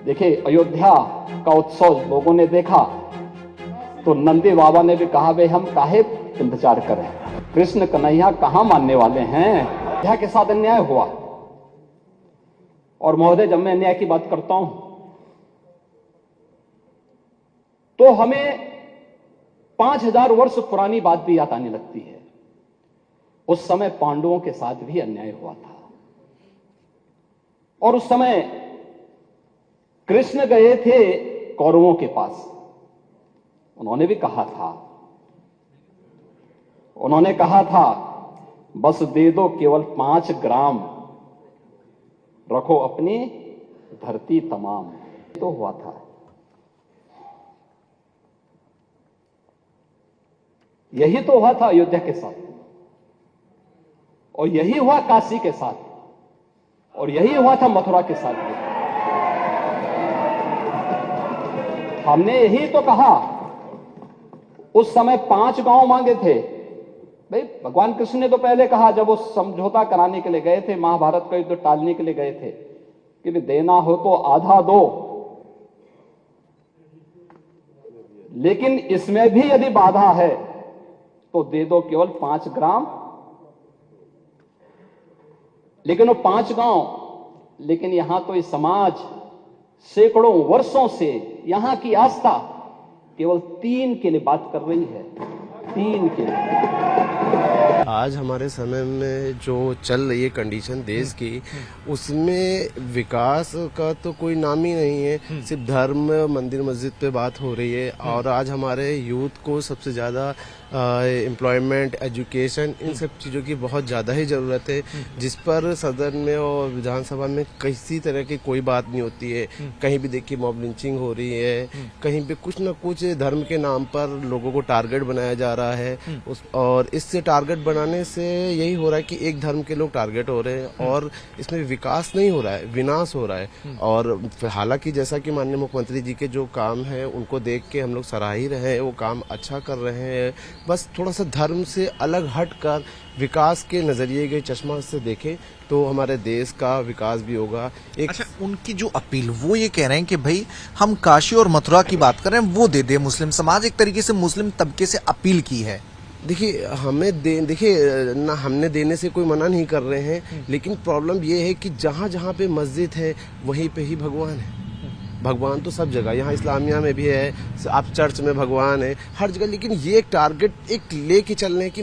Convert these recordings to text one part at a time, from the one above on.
देखिए, अयोध्या का उत्सव लोगों ने देखा तो नंदी बाबा ने भी कहा, भाई हम काहे इंतजार करें, कृष्ण कन्हैया कहां मानने वाले हैं। अयोध्या के साथ अन्याय हुआ। और महोदय, जब मैं अन्याय की बात करता हूं तो हमें 5000 वर्ष पुरानी बात भी याद आने लगती है। उस समय पांडवों के साथ भी अन्याय हुआ था और उस समय कृष्ण गए थे कौरवों के पास। उन्होंने भी कहा था बस दे दो केवल 5 ग्राम, रखो अपनी धरती तमाम। तो हुआ था। यही तो हुआ था अयोध्या के साथ, और यही हुआ काशी के साथ, और यही हुआ था मथुरा के साथ भी। हमने यही तो कहा, उस समय 5 गांव मांगे थे। भाई, भगवान कृष्ण ने तो पहले कहा, जब वो समझौता कराने के लिए गए थे, महाभारत का युद्ध टालने के लिए गए थे, कि देना हो तो आधा दो, लेकिन इसमें भी यदि बाधा है तो दे दो केवल 5 ग्राम। लेकिन वो 5 गांव, लेकिन यहां तो इस समाज सैकड़ों वर्षों से यहां की आस्था केवल 3 के लिए बात कर रही है, 3 के लिए। आज हमारे समय में जो चल रही है कंडीशन देश की, उसमें विकास का तो कोई नाम ही नहीं है। सिर्फ धर्म, मंदिर मस्जिद पे बात हो रही है। और आज हमारे यूथ को सबसे ज़्यादा एम्प्लॉयमेंट, एजुकेशन, इन सब चीज़ों की बहुत ज़्यादा ही ज़रूरत है, जिस पर सदन में और विधानसभा में किसी तरह की कोई बात नहीं होती है। कहीं भी देखिए मॉब लिंचिंग हो रही है, कहीं पे कुछ न कुछ धर्म के नाम पर लोगों को टारगेट बनाया जा रहा है। और इससे टारगेट बनाने से यही हो रहा है कि एक धर्म के लोग टारगेट हो रहे हैं और इसमें विकास नहीं हो रहा है, विनाश हो रहा है। और हालांकि जैसा कि माननीय मुख्यमंत्री जी के जो काम है उनको देख के हम लोग सराह ही रहे हैं, वो काम अच्छा कर रहे हैं। बस थोड़ा सा धर्म से अलग हटकर विकास के नजरिए के चश्मा से देखें तो हमारे देश का विकास भी होगा। अच्छा, उनकी जो अपील, वो ये कह रहे हैं कि भाई हम काशी और मथुरा की बात कर रहे हैं, वो दे दे मुस्लिम समाज। एक तरीके से मुस्लिम तबके से अपील की है। देखिए, देखिए ना, हमने देने से कोई मना नहीं कर रहे हैं, लेकिन प्रॉब्लम ये है कि जहाँ जहाँ पे मस्जिद है वहीं पे ही भगवान है। भगवान तो सब जगह, यहाँ इस्लामिया में भी है, आप चर्च में भगवान है, हर जगह। लेकिन ये एक टारगेट एक लेके चल रहे हैं कि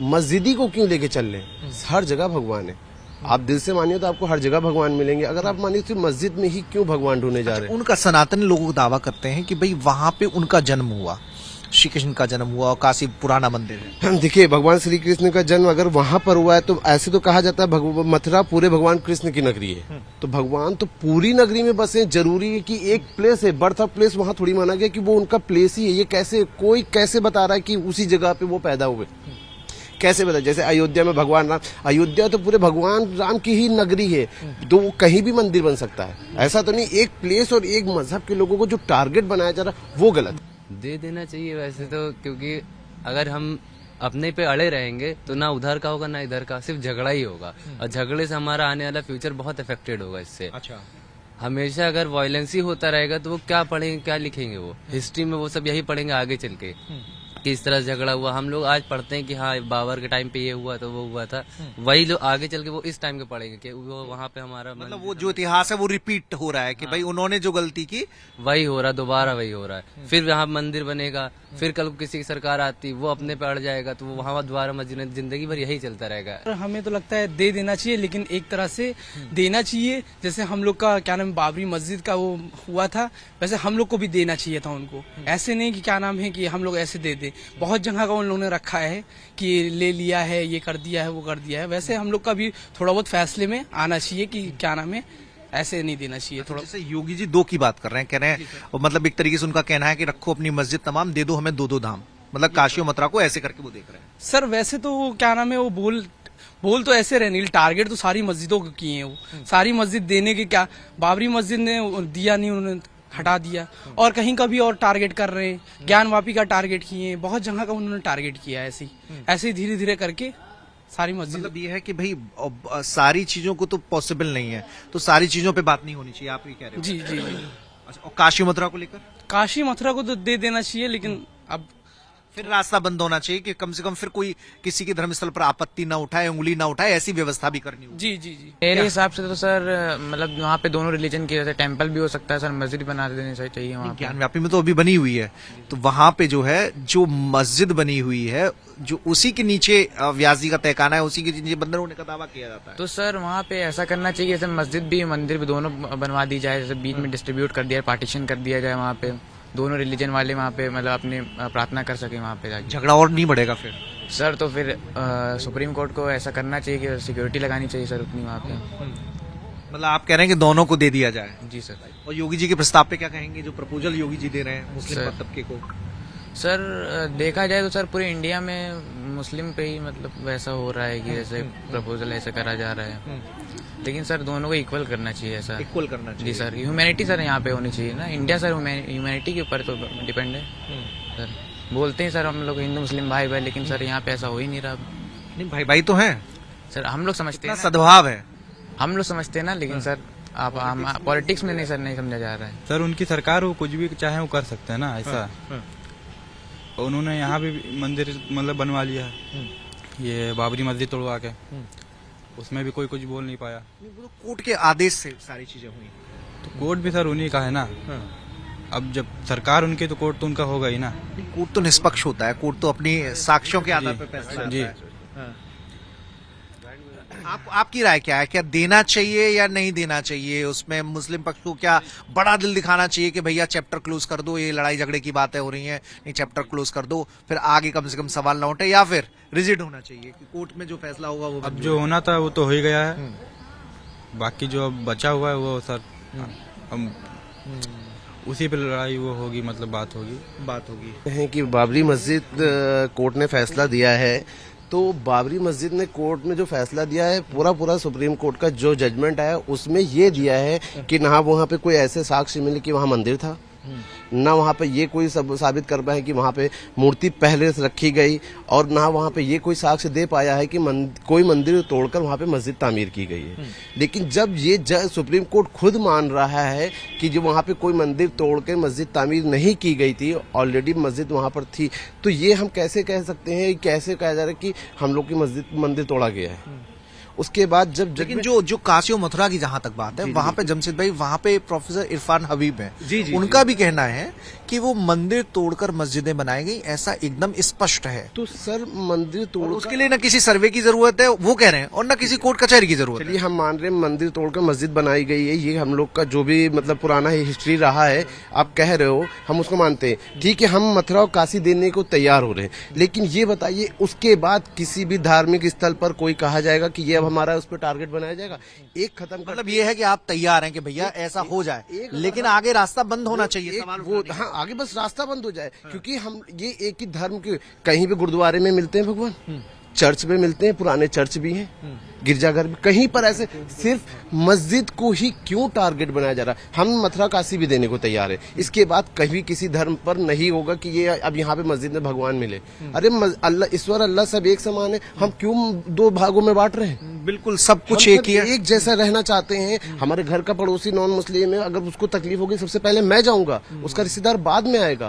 मस्जिदी को क्यों लेके चल रहे हैं? हर जगह भगवान है। आप दिल से मानिए तो आपको हर जगह भगवान मिलेंगे। अगर आप मानिए तो मस्जिद में ही क्यों भगवान ढूंढने जा रहे हैं? उनका सनातनी लोग दावा करते हैं कि भाई वहां पे उनका जन्म हुआ, श्री कृष्ण का जन्म हुआ, और काशी पुराना मंदिर है। देखिए, भगवान श्री कृष्ण का जन्म अगर वहां पर हुआ है तो ऐसे तो कहा जाता है मथुरा पूरे भगवान कृष्ण की नगरी है। तो भगवान तो पूरी नगरी में बसे। जरूरी है कि एक प्लेस है, बर्थ ऑफ प्लेस, वहां थोड़ी माना गया कि वो उनका प्लेस ही है। ये कैसे बता रहा है कि उसी जगह पे वो पैदा हुए? कैसे बता? जैसे अयोध्या में भगवान राम, अयोध्या तो पूरे भगवान राम की ही नगरी है, तो वो कहीं भी मंदिर बन सकता है। ऐसा तो नहीं। एक प्लेस और एक मजहब के लोगों को जो टारगेट बनाया जा रहा है वो गलत दे देना चाहिए वैसे तो, क्योंकि अगर हम अपने पे अड़े रहेंगे तो ना उधर का होगा ना इधर का, सिर्फ झगड़ा ही होगा। और झगड़े से हमारा आने वाला फ्यूचर बहुत अफेक्टेड होगा इससे। अच्छा, हमेशा अगर वायलेंस ही होता रहेगा तो वो क्या पढ़ेंगे, क्या लिखेंगे? वो हिस्ट्री में वो सब यही पढ़ेंगे आगे चल के कि इस तरह झगड़ा हुआ। हम लोग आज पढ़ते हैं कि हाँ बाबर के टाइम पे ये हुआ तो वो हुआ था, वही लोग आगे चल के वो इस टाइम के पढ़ेंगे कि वो वहाँ पे हमारा मतलब वो जो इतिहास है वो रिपीट हो रहा है कि भाई उन्होंने जो गलती की वही हो रहा, दोबारा वही हो रहा है। फिर यहाँ मंदिर बनेगा, फिर कल किसी की सरकार आती, वो अपने पे अड़ जाएगा तो वो वहाँ दोबारा मस्जिद, जिंदगी भर यही चलता रहेगा। हमें तो लगता है दे देना चाहिए, लेकिन एक तरह से देना चाहिए। जैसे हम लोग का क्या नाम बाबरी मस्जिद का वो हुआ था, वैसे हम लोग को भी देना चाहिए था उनको। ऐसे नहीं कि क्या नाम है कि हम लोग ऐसे दे दे। बहुत जगह का उन लोगों ने रखा है कि ले लिया है, ये कर दिया है, वो कर दिया है। वैसे हम लोग का भी थोड़ा बहुत फैसले में आना चाहिए कि क्या नाम है, ऐसे नहीं देना चाहिए। थोड़ा जैसे योगी जी 2 की बात कर रहे हैं, कह रहे हैं, और मतलब एक तरीके से उनका कहना है कि रखो अपनी मस्जिद तमाम, दे दो हमें 2-2 धाम, मतलब काशी और मथुरा को ऐसे करके वो देख रहे हैं। सर वैसे तो वो क्या नाम है, वो बोल तो ऐसे रहने, टारगेट तो सारी मस्जिदों को किए हैं। वो सारी मस्जिद देने के क्या, बाबरी मस्जिद ने दिया नहीं, उन्होंने हटा दिया। और कहीं का भी और टारगेट कर रहे हैं, ज्ञान वापी का टारगेट किए हैं, बहुत जगह का उन्होंने टारगेट किया है। ऐसे ही धीरे धीरे करके सारी मस्जिद। मतलब ये है कि भाई सारी चीजों को तो पॉसिबल नहीं है, तो सारी चीजों पे बात नहीं होनी चाहिए, आप ये कह रहे हो? जी जी जी। अच्छा, और काशी मथुरा को लेकर काशी मथुरा को तो दे देना चाहिए, लेकिन अब फिर रास्ता बंद होना चाहिए कि कम से कम फिर कोई किसी के धर्मस्थल पर आपत्ति ना उठाए, उंगली ना उठाए, ऐसी व्यवस्था भी करनी होगी। जी जी जी। मेरे हिसाब से तो सर मतलब वहाँ पे दोनों रिलीजन की जैसे टेम्पल भी हो सकता है सर, मस्जिद बना देनी चाहिए वहाँ पे। ज्ञान व्यापी में तो अभी बनी हुई है, तो वहां पे जो है जो मस्जिद बनी हुई है, जो उसी के नीचे व्यास जी का तहखाना है, उसी के नीचे बंदर होने का दावा किया जाता है। तो सर वहाँ पे ऐसा करना चाहिए जैसे मस्जिद भी मंदिर भी दोनों बनवा दी जाए, जैसे बीच में डिस्ट्रीब्यूट कर दिया, पार्टीशन कर दिया जाए, वहाँ पे दोनों रिलीजन वाले वहाँ पे मतलब अपने प्रार्थना कर सके वहाँ पे जाके। झगड़ा और नहीं बढ़ेगा फिर? सर तो फिर सुप्रीम कोर्ट को ऐसा करना चाहिए कि सिक्योरिटी लगानी चाहिए सर उतनी वहाँ पे। मतलब आप कह रहे हैं कि दोनों को दे दिया जाए। जी सर। और योगी जी के प्रस्ताव पे क्या कहेंगे, जो प्रपोजल योगी जी दे रहे हैं मुस्लिम सर। तबके को? सर देखा जाए तो सर पूरे इंडिया में मुस्लिम पे ही मतलब वैसा हो रहा है कि जैसे प्रपोजल ऐसे करा जा रहा है, लेकिन सर दोनों को इक्वल करना चाहिए सर। इक्वल करना चाहिए। जी सर, ह्यूमैनिटी सर यहाँ पे होनी चाहिए ना, इंडिया सर ह्यूमैनिटी के ऊपर तो डिपेंड है सर। बोलते हैं सर हम लोग हिंदू मुस्लिम भाई भाई, लेकिन सर यहाँ पे ऐसा हो ही नहीं रहा। नहीं, भाई भाई तो हैं सर हम लोग समझते इतना हैं ना, सद्भाव है। हम लोग समझते हैं ना, लेकिन सर आप पॉलिटिक्स में नहीं सर, नहीं समझा जा रहा है। सर उनकी सरकार हो, कुछ भी चाहे वो कर सकते हैं ना ऐसा। और उन्होंने यहाँ भी मंदिर मतलब बनवा लिया है, ये बाबरी मस्जिद तोड़वा के, उसमें भी कोई कुछ बोल नहीं पाया। कोर्ट के आदेश से सारी चीजें हुई। तो कोर्ट भी सर उन्हीं का है ना। अब जब सरकार उनकी तो कोर्ट तो उनका होगा ही ना। कोर्ट तो निष्पक्ष होता है, कोर्ट तो अपनी साक्ष्यों के आधार पर फैसला जी। करता है। आपकी राय क्या है, क्या देना चाहिए या नहीं देना चाहिए? उसमें मुस्लिम पक्ष को क्या बड़ा दिल दिखाना चाहिए कि भैया चैप्टर क्लोज कर दो, ये लड़ाई झगड़े की बातें हो रही हैं, नहीं चैप्टर क्लोज कर दो, फिर आगे कम से कम सवाल ना उठे, या फिर रिजिड होना चाहिए कि कोर्ट में जो फैसला होगा वो अब जो होना था वो तो हो ही गया है, बाकी जो अब बचा हुआ है वो सर हम उसी पे लड़ाई वो होगी, मतलब बात होगी। है कि बाबरी मस्जिद कोर्ट ने फैसला दिया है, तो बाबरी मस्जिद ने कोर्ट में जो फैसला दिया है, पूरा सुप्रीम कोर्ट का जो जजमेंट आया उसमें ये दिया है कि ना वहाँ पे कोई ऐसे साक्ष्य मिले कि वहाँ मंदिर था, ना वहाँ पे ये कोई सब साबित कर पाए कि वहाँ पे मूर्ति पहले से रखी गई, और ना वहाँ पे ये कोई साक्ष्य दे पाया है कि कोई मंदिर तोड़कर वहाँ पे मस्जिद तामीर की गई है। लेकिन जब ये सुप्रीम कोर्ट खुद मान रहा है कि जो वहाँ पे कोई मंदिर तोड़कर मस्जिद तामीर नहीं की गई थी, ऑलरेडी मस्जिद वहाँ पर थी, तो ये हम कैसे कह सकते हैं, कैसे कहा जा रहा है कि हम लोग की मंदिर तोड़ा गया है? उसके बाद जब लेकिन जो काशी और मथुरा की जहां तक बात है, वहां पे जमशेद भाई, वहां पे प्रोफेसर इरफान हबीब है, उनका भी कहना है कि वो मंदिर तोड़कर मस्जिदें बनाई गई, ऐसा एकदम स्पष्ट है। तो सर मंदिर तोड़ उसके लिए ना किसी सर्वे की जरूरत है, वो कह रहे हैं, और ना किसी कोर्ट कचहरी की जरूरत है। चलिए हम मान रहे हैं मंदिर तोड़कर मस्जिद बनाई गई है, ये हम लोग का जो भी मतलब पुराना हिस्ट्री रहा है, आप कह रहे हो, हम उसको मानते हैं, ठीक है, हम मथुरा और काशी देने को तैयार हो रहे हैं। लेकिन ये बताइए उसके बाद किसी भी धार्मिक स्थल पर कोई कहा जाएगा कि ये अब हमारा उस पर टारगेट बनाया जाएगा? एक खत्म मतलब ये है कि आप तैयार हैं कि भैया ऐसा हो जाए, लेकिन आगे रास्ता बंद होना चाहिए। सवाल वो हाँ, आगे बस रास्ता बंद हो जाए, क्योंकि हम ये एक ही धर्म के, कहीं भी गुरुद्वारे में मिलते हैं भगवान, चर्च में मिलते हैं, पुराने चर्च भी हैं, गिरजाघर भी, कहीं पर ऐसे सिर्फ मस्जिद को ही क्यों टारगेट बनाया जा रहा है? हम मथुरा काशी भी देने को तैयार है, इसके बाद कभी किसी धर्म पर नहीं होगा कि ये अब यहाँ पे मस्जिद में भगवान मिले। अरे अल्लाह ईश्वर अल्लाह सब एक समान है, हम क्यों दो भागों में बांट रहे हैं? बिल्कुल सब कुछ हम एक ही है, एक जैसा रहना चाहते हैं। हमारे घर का पड़ोसी नॉन मुस्लिम है, अगर उसको तकलीफ होगी सबसे पहले मैं जाऊंगा, उसका रिश्तेदार बाद में आएगा।